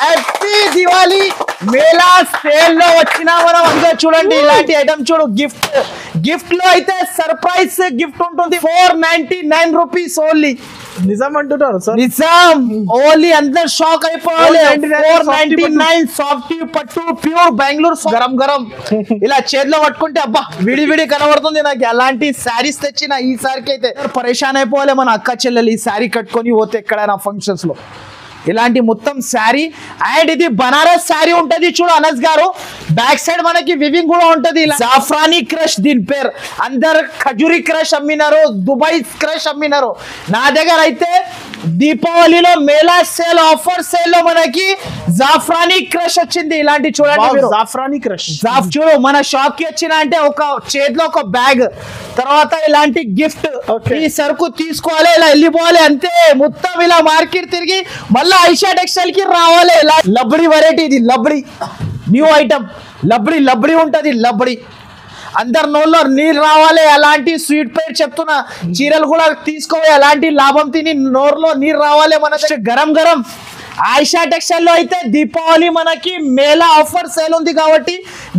Happy Diwali Mela sale లో వచ్చినా మనం అందరూ చూడండి ఇలాంటి ఐటమ్ చూడు గిఫ్ట్ లో అయితే సర్ప్రైజ్ గిఫ్ట్ ఉంటుంది 499 రూపీస్ ఓన్లీ నిజం అంటున్నారు సార్ నిజం ఓన్లీ అందరు షాక్ అయిపోవాలి 499 సాఫ్ట్ పట్టు ప్యూర్ బెంగళూరు గరం గరం ఇలా చేతిలో పట్టుకుంటే అబ్బా విడి కనబడుతుంది నాకు అలాంటి శారీస్ తెచ్చిన ఈసారికి అయితే పరేషాన్ అయిపోవాలి మన అక్క చెల్లెలు ఈ శారీ కట్టుకొని పోతే ఎక్కడైనా ఫంక్షన్స్ లో ఇలాంటి మొత్తం శారీ అండ్ ఇది బనారస్ శారీ ఉంటది చూడు అనస్ గారు బ్యాక్ సైడ్ మనకి వివింగ్ కూడా ఉంటది జాఫ్రానీ క్రష్ దీని పేరు అందరు ఖజూరి క్రష్ అమ్మినారు దుబాయ్ క్రష్ అమ్మినారు నా దగ్గర అయితే దీపావళిలో మేళా సేల్ ఆఫర్ సేల్ లో మనకి జాఫ్రానీ క్రష్ వచ్చింది ఇలాంటి చూడండి జాఫ్రానీ క్రష్ చూడు మన షాప్ కి వచ్చిన అంటే ఒక చేతిలో ఒక బ్యాగ్ తర్వాత ఇలాంటి గిఫ్ట్ ఈ సరుకు తీసుకోవాలి ఇలా వెళ్ళిపోవాలి అంతే మొత్తం ఇలా మార్కెట్ తిరిగి మళ్ళీ ఐషా టెక్స్టైల్ కి రావాలి లబ్డి వెరైటీ ఇది లబ్డి న్యూ ఐటమ్ లబ్డి ఉంటది లబ్డి అందరు నోళ్ళలో నీళ్ళు రావాలి అలాంటి స్వీట్ పేరు చెప్తున్నా చీరలు కూడా తీసుకోవాలి అలాంటి లాభం తిని నోరులో నీరు రావాలి మన గరం గరం ఆయిషా టెక్స్టైల్ లో అయితే దీపావళి మనకి మేళా ఆఫర్ సేల్ ఉంది కాబట్టి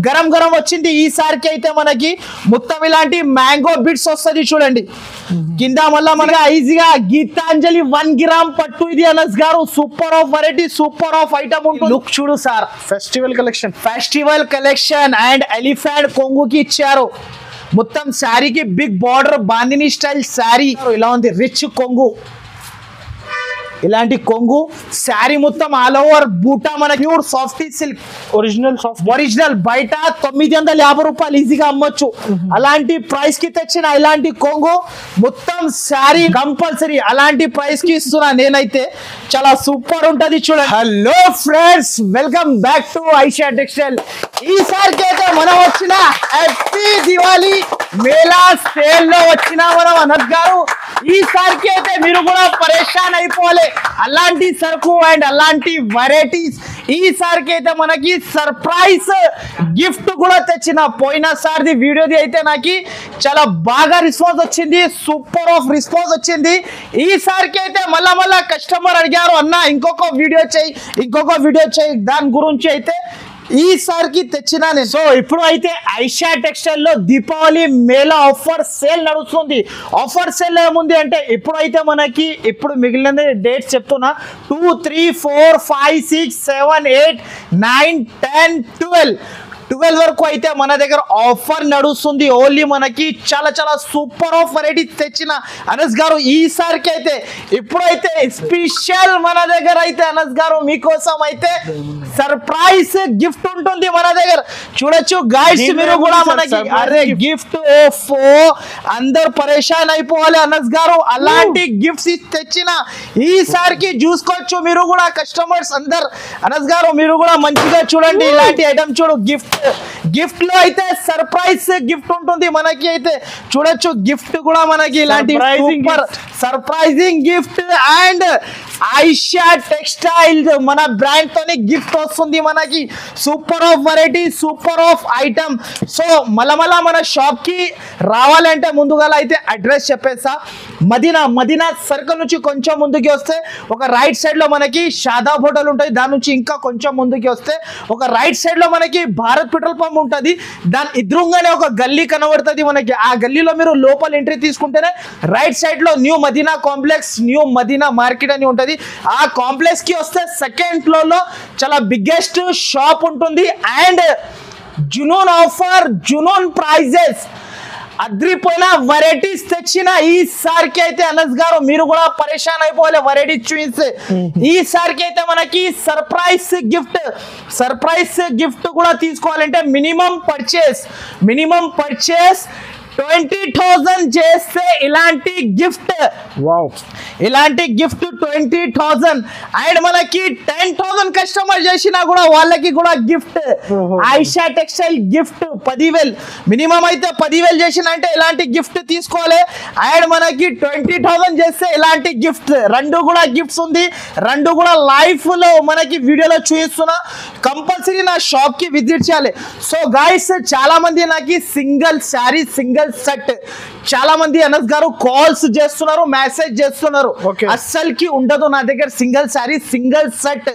గరం గరం వచ్చింది ఈసారికి అయితే మనకి మొత్తం ఇలాంటి మ్యాంగో బిట్స్ వస్తుంది చూడండి కింద మళ్ళా మనకి ఈజీగా గీతాంజలి 1 గ్రామ్ పట్టు ఇది అనస్ గారు super of variety super of item ఉంటుంది లుక్ చూడు sir festival collection and elephant కొంగుకి ఇచ్చారు మొత్తం శారీకి big border bandhani style sari ఇలా ఉంది రిచ్ కొంగు ఇలాంటి కొంగు శారీ మొత్తం ఆల్ ఓవర్ బూటా మన ప్యూర్ సాఫ్టీ సిల్క్ ఒరిజినల్ బయట 950 రూపాయలు ఈజీగా అమ్మొచ్చు అలాంటి ప్రైస్ కి తెచ్చిన ఇలాంటి కొంగు మొత్తం శారీ కంపల్సరీ అలాంటి ప్రైస్ కి ఇస్తున్నా నేనైతే చాలా సూపర్ ఉంటది చూడండి hello friends welcome back to Aisha textile ఈసారికి అయితే మనం వచ్చిన హ్యాపీ దివాళీ మేళా సేల్ లో వచ్చిన మనం అనస్ గారు ఈసారికి అయితే మీరు కూడా పరేషాన్ అయిపోవాలి అలాంటి సరుకు అండ్ అలాంటి వెరైటీస్ ఈసారికి అయితే మనకి సర్ప్రైజ్ గిఫ్ట్ కూడా తెచ్చిన పోయినసారిది వీడియోది అయితే నాకు చాలా బాగా రెస్పాన్స్ వచ్చింది సూపర్ ఆఫ్ రెస్పాన్స్ వచ్చింది ఈసారికి అయితే మళ్ళా కస్టమర్ అడిగారు అన్న ఇంకొక వీడియో చేయి దాని గురించి అయితే ఈసారికి తెచ్చినా నేను సో ఇప్పుడు అయితే ఐషా టెక్స్టైల్ లో దీపావళి మేళా ఆఫర్ సేల్ నడుస్తుంది ఆఫర్ సేల్ ఏముంది అంటే ఇప్పుడైతే మనకి ఇప్పుడు మిగిలిన డేట్స్ చెప్తున్నా 2 3 4 5 6 7 8 9 10 12 వరకు అయితే మన దగ్గర ఆఫర్ నడుస్తుంది ఓన్లీ మనకి చాలా సూపర్ ఆఫ్ వెరైటీ తెచ్చిన అనస్ గారు ఈసారికి అయితే ఇప్పుడైతే స్పెషల్ మన దగ్గర అయితే అనస్ గారు మీకోసం అయితే సర్ప్రైజ్ గిఫ్ట్ ఉంటుంది మన దగ్గర చూడొచ్చు గాయ్స్ మీరు కూడా మనకి అరే గిఫ్ట్ ఓఫో అందరు పరేషాన్ అయిపోవాలి అనస్ గారు అలాంటి గిఫ్ట్స్ తెచ్చిన ఈసారికి చూసుకోవచ్చు మీరు కూడా కస్టమర్స్ అందరు అనస్ గారు మీరు కూడా మంచిగా చూడండి ఇలాంటి ఐటమ్ చూడు గిఫ్ట్ లో అయితే సర్ప్రైజ్ గిఫ్ట్ ఉంటుంది మనకి అయితే చూడొచ్చు గిఫ్ట్ కూడా మనకి ఇలాంటి super surprising gift and Aisha textiles మన బ్రాండ్ తోని గిఫ్ట్ వస్తుంది మనకి super of variety super of item so మళ్ళా మన షాప్ కి రావాలంటే ముందుగా అయితే అడ్రస్ చెప్పేసా మదీనా సర్కిల్ నుంచి కొంచెం ముందుకి వస్తే ఒక రైట్ సైడ్ లో మనకి షాదాబ్ హోటల్ ఉంటుంది దాని నుంచి ఇంకా కొంచెం ముందుకి వస్తే ఒక రైట్ సైడ్ లో మనకి భారత్ పెట్రోల్ పంప్ ఉంటుంది దాని ఎదురుగానే ఒక గల్లీ కనబడుతుంది మనకి ఆ గల్లీలో మీరు లోపల ఎంట్రీ తీసుకుంటేనే రైట్ సైడ్ లో new Madina complex new Madina market అని ఉంటుంది ఆ కాంప్లెక్స్ కి వస్తే సెకండ్ ఫ్లోర్ లో చాలా బిగ్గెస్ట్ షాప్ ఉంటుంది అండ్ జునూన్ ఆఫర్ జునూన్ ప్రైజెస్ అద్రిపోయిన వెరైటీస్ తెచ్చిన ఈసారికి అయితే అనస్ గారు మీరు కూడా పరేషాన్ అయిపోవాలి వెరైటీ చూసి ఈసారికి అయితే మనకి సర్ప్రైజ్ గిఫ్ట్ కూడా తీసుకోవాలంటే మినిమం పర్చేస్ 20,000 చేస్తే ఇలాంటి గిఫ్ట్ 20,000 అండ్ మనకి 10,000 కస్టమర్ చేసినా కూడా వాళ్ళకి కూడా gift Aisha textile gift 10,000 minimum అయితే 10,000 చేసిన అంటే ఇలాంటి గిఫ్ట్ తీసుకోవాలి అండ్ మనకి 20,000 చేస్తే ఇలాంటి గిఫ్ట్ రెండు కూడా గిఫ్ట్స్ ఉంది రెండు కూడా లైఫ్ లో మనకి వీడియోలో చూపిస్తున్నా కంపల్సరీ నా షాప్ కి విజిట్ చేయాలి సో గైస్ చాలా మంది నాకు single sari single single set. చాలా మంది అనస్ గారు కాల్స్ చేస్తున్నారు, మెసేజ్ చేస్తున్నారు. Okay. అస్సలకి ఉండదు నా దగ్గర సింగిల్ సారీ సింగిల్ సెట్.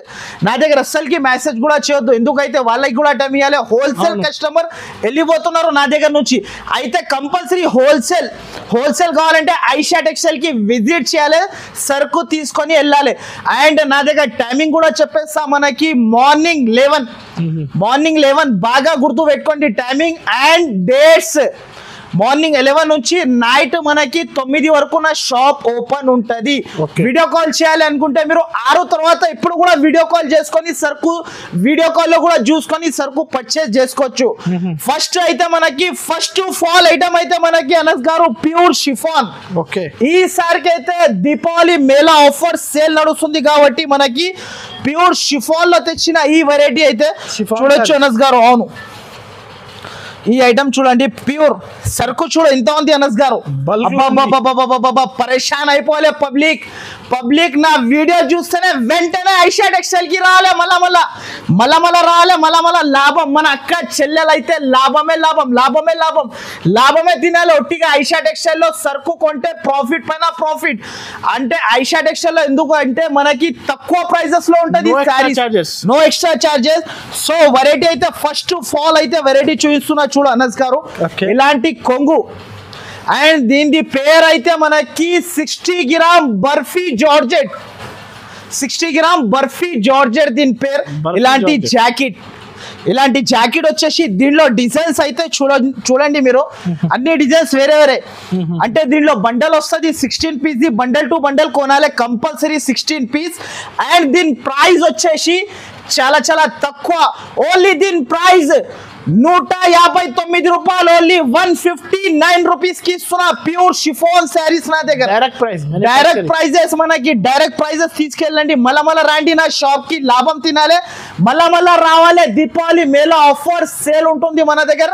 నా దగ్గర అస్సలకి మెసేజ్ కూడా చేయొద్దు, ఎందుకైతే వాళ్ళకి కూడా టైం ఇవ్వాలి. హోల్సేల్ కస్టమర్ వెళ్ళిపోతున్నారు నా దగ్గర నుంచి. అయితే కంపల్సరీ హోల్సేల్ కావాలంటే ఐషా టెక్స్టైల్ కి విజిట్ చేయాలి, సరుకు తీసుకొని వెళ్ళాలి. అండ్ నా దగ్గర టైమింగ్ కూడా చెప్పేస్తా, మనకి మార్నింగ్ 11 బాగా గుర్తు పెట్టుకోండి టైమింగ్ అండ్ డేట్స్. మార్నింగ్ 11 నుంచి నైట్ మనకి 9 వరకు నా షాప్ ఓపెన్ ఉంటది. Okay. వీడియో కాల్ చేయాలి అనుకుంటే మీరు 6 తర్వాత ఇప్పుడు కూడా వీడియో కాల్ చేసుకొని సరుకు వీడియో కాల్ లో కూడా చూసుకొని సరుకు పర్చేస్ చేసుకోవచ్చు. ఫస్ట్ అయితే మనకి ఫస్ట్ ఫాల్ ఐటమ్ అయితే మనకి అనస్ గారు ప్యూర్ షిఫాన్. ఓకే, ఈసారికి అయితే దీపావళి మేళా ఆఫర్ సేల్ నడుస్తుంది కాబట్టి మనకి ప్యూర్ షిఫాన్ లో తెచ్చిన ఈ వెరైటీ అయితే Chiffon చూడొచ్చు saree. అనస్ గారు. అవును, ఈ ఐటమ్ చూడండి, ప్యూర్ సరుకు చూడ ఎంత ఉంది అనస్ గారు. Bulk లో అబ్బబ్బబ్బబ్బబ్బబ్బ, పరేషాన్ అయిపోలే పబ్లిక్ నా వీడియో చూస్తేనే వెంటనే ఐషా టెక్స్టైల్ కి రాలే, మళ్ళా రాలే, మళ్ళా లాభం. మన అక్క చెల్లెలు అయితే లాభమే తినాలి. ఒట్టిగా ఐషా టెక్స్టైల్ లో సరుకు కొంటే ప్రాఫిట్ పైన ప్రాఫిట్. అంటే ఐషా టెక్స్టైల్ లో ఎందుకు అంటే మనకి తక్కువ ప్రైజెస్ లో ఉంటది, No extra charges. No extra charges. So variety అయితే ఫస్ట్ ఫాల్ అయితే వెరైటీ చూపిస్తున్నా చూడు అనస్ గారు. Okay. ఇలాంటి కొంగు అండ్ దీని పేరు అయితే మనకి 60 gram barfi georgette. 60 gram barfi georgette దీని పేరు. బర్ఫీ ఇలాంటి జార్జెట్. జాకెట్ వచ్చేసి దీనిలో డిజైన్స్ అయితే చూడండి మీరు, అన్ని డిజైన్స్ వేరే. అంటే దీనిలో బండల్ వస్తుంది 16 పీస్. బండల్ టు బండల్ కొనాలి కంపల్సరీ 16 పీస్. అండ్ దీని ప్రైస్ వచ్చేసి చాలా తక్కువ. ఓన్లీ దీని ప్రైస్ 159 రూపాయలు. ఓన్లీ 159 రూపీస్ కి ఇస్తున్నా ప్యూర్ షిఫాన్ శారీస్ నా దగ్గర. డైరెక్ట్ ప్రైజెస్ మనకి డైరెక్ట్ ప్రైజెస్ తీసుకెళ్ళండి. మళ్ళా రాండి నా షాప్ కి, లాభం తినాలి, మళ్ళా రావాలి. దీపావళి మేళా ఆఫర్ సేల్ ఉంటుంది మన దగ్గర,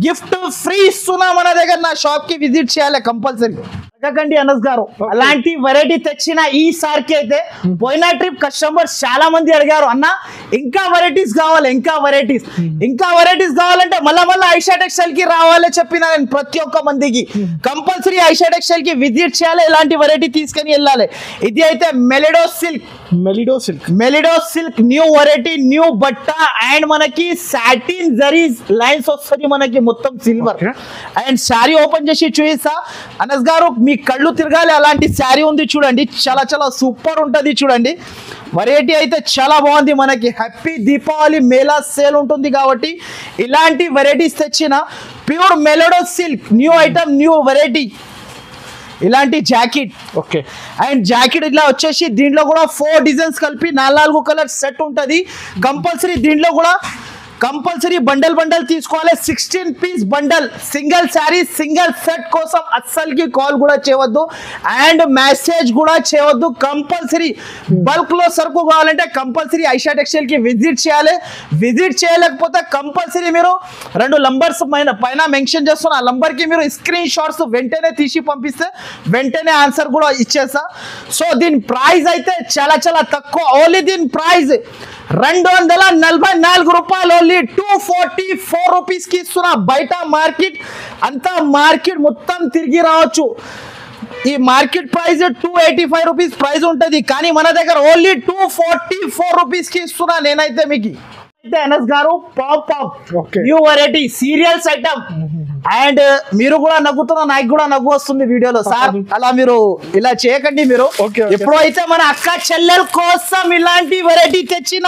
గిఫ్ట్ ఫ్రీ ఇస్తున్నా మన దగ్గర. నా షాప్ కి విజిట్ చేయాలి కంపల్సరీ. అడగకండి అనస్ గారు, అలాంటి వెరైటీ తెచ్చిన ఈసారికి అయితే పోయిన ట్రిప్ కస్టమర్స్ చాలా మంది అడిగారు, అన్న ఇంకా వెరైటీస్ కావాలి, ఇంకా వెరైటీస్ కావాలంటే మళ్ళా ఐషా టెక్స్టైల్ కి రావాలి చెప్పిన నేను ప్రతి ఒక్క మందికి. కంపల్సరీ ఐషా టెక్స్టైల్ కి విజిట్ చేయాలి, ఇలాంటి వెరైటీ తీసుకొని వెళ్ళాలి. ఇది అయితే మెలిడో సిల్క్ న్యూ వెరైటీ, న్యూ బట్ట. అండ్ మనకి సాటిన్ జరీస్ లైన్స్ వస్తుంది మనకి మొత్తం సిల్వర్. అండ్ శారీ ఓపెన్ చేసి చూపిస్తా అనస్ గారు, మీ కళ్ళు తిరగాలి. అలాంటి శారీ ఉంది చూడండి, చాలా సూపర్ ఉంటది చూడండి. వెరైటీ అయితే చాలా బాగుంది. మనకి హ్యాపీ దీపావళి మేళా సేల్ ఉంటుంది కాబట్టి ఇలాంటి వెరైటీస్ తెచ్చిన ప్యూర్ మెలిడో silk new item, new variety. ఇలాంటి జాకెట్. ఓకే, అండ్ జాకెట్ ఇట్లా వచ్చేసి దీంట్లో కూడా 4 డిజైన్స్ కలిపి 4 కలర్ సెట్ ఉంటుంది కంపల్సరీ. దీంట్లో కూడా కంపల్సరీ బండల్ తీసుకోవాలి. 16 piece bundle, single sari single set కోసం అస్సలకి కాల్ కూడా చేయవద్దు అండ్ మెసేజ్ కూడా చేయవద్దు. కంపల్సరీ బల్క్ లో సరుకు కావాలంటే కంపల్సరీ ఐషా టెక్స్టైల్ కి విజిట్ చేయాలి. విజిట్ చేయలేకపోతే కంపల్సరీ మీరు 2 నంబర్స్ పైన మెన్షన్ చేస్తున్న ఆ నంబర్ కి మీరు స్క్రీన్ షాట్స్ వెంటనే తీసి పంపిస్తే వెంటనే ఆన్సర్ కూడా ఇచ్చేస్తా. సో దీని ప్రైస్ అయితే చాలా తక్కువ. ఓన్లీ దీని ప్రైస్ 244 రూపాయలు. ఓన్లీ 244 రూపీస్ కి ఇస్తున్నా. బయట మార్కెట్ అంతా మొత్తం తిరిగి రావచ్చు. ఈ మార్కెట్ ప్రైస్ 285 రూపీస్ ప్రైస్ ఉంటది, కానీ మన దగ్గర ఓన్లీ 244 రూపీస్ కి ఇస్తున్నా నేనైతే మీకు. అయితే అనస్ గారు pop new variety serials item. And మీరు కూడా నవ్వుతున్నా, నాకు కూడా నవ్వు వస్తుంది వీడియోలో. సార్ అలా మీరు ఇలా చేయకండి. మీరు ఎప్పుడైతే మన అక్క చెల్లెల కోసం ఇలాంటి వెరైటీ తెచ్చిన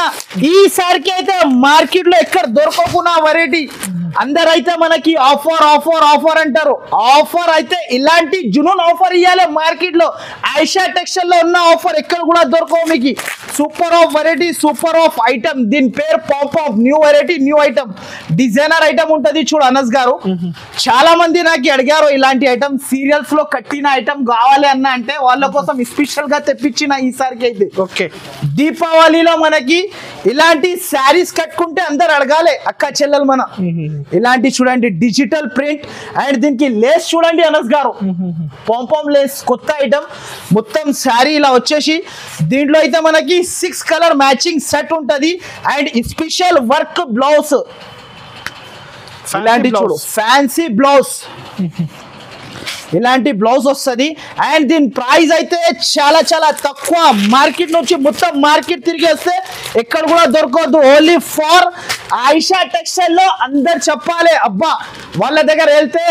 ఈసారికి అయితే మార్కెట్ లో ఎక్కడ దొరకకున్న వెరైటీ. అందరైతే మనకి ఆఫర్ అంటారు. ఆఫర్ అయితే ఇలాంటి జునూన్ ఆఫర్ ఇవ్వాలి మార్కెట్ లో. ఐషా టెక్స్టైల్ లో ఉన్న ఆఫర్ ఎక్కడ కూడా దొరకవు మీకు. Super of variety, super of item. దీని పేరు pop new variety, new item, designer item ఉంటది చూడు అనస్ గారు. చాలా మంది నాకు అడిగారు ఇలాంటి ఐటమ్ సీరియల్స్ లో కట్టిన ఐటమ్ కావాలి అన్న, అంటే వాళ్ళ కోసం స్పెషల్ గా తెప్పించిన ఈసారికి అయితే. ఓకే, దీపావళిలో మనకి ఇలాంటి శారీస్ కట్టుకుంటే అందరు అడగాలి అక్క చెల్లెలు మన. ఇలాంటి చూడండి డిజిటల్ ప్రింట్. అండ్ దీనికి లేస్ చూడండి అనస్ గారు, పాంపాం లేస్ కొత్త ఐటమ్. మొత్తం శారీ ఇలా వచ్చేసి దీంట్లో అయితే మనకి 6 కలర్ మ్యాచింగ్ సెట్ ఉంటది. అండ్ స్పెషల్ వర్క్ బ్లౌజ్ ఇలాంటి చూడు ఫ్యాన్సీ బ్లౌజ్ ఇలాంటి బ్లౌజ్ వస్తుంది అండ్ దీని ప్రైస్ అయితే చాలా చాలా తక్కువ మార్కెట్ నుంచి మొత్తం మార్కెట్ తిరిగేస్తే ఎక్కడ కూడా దొరకదు ఓన్లీ ఫర్ ఆయిషా టెక్స్టైల్ లో అందరు చెప్పాలి అబ్బా వాళ్ళ దగ్గర వెళ్తే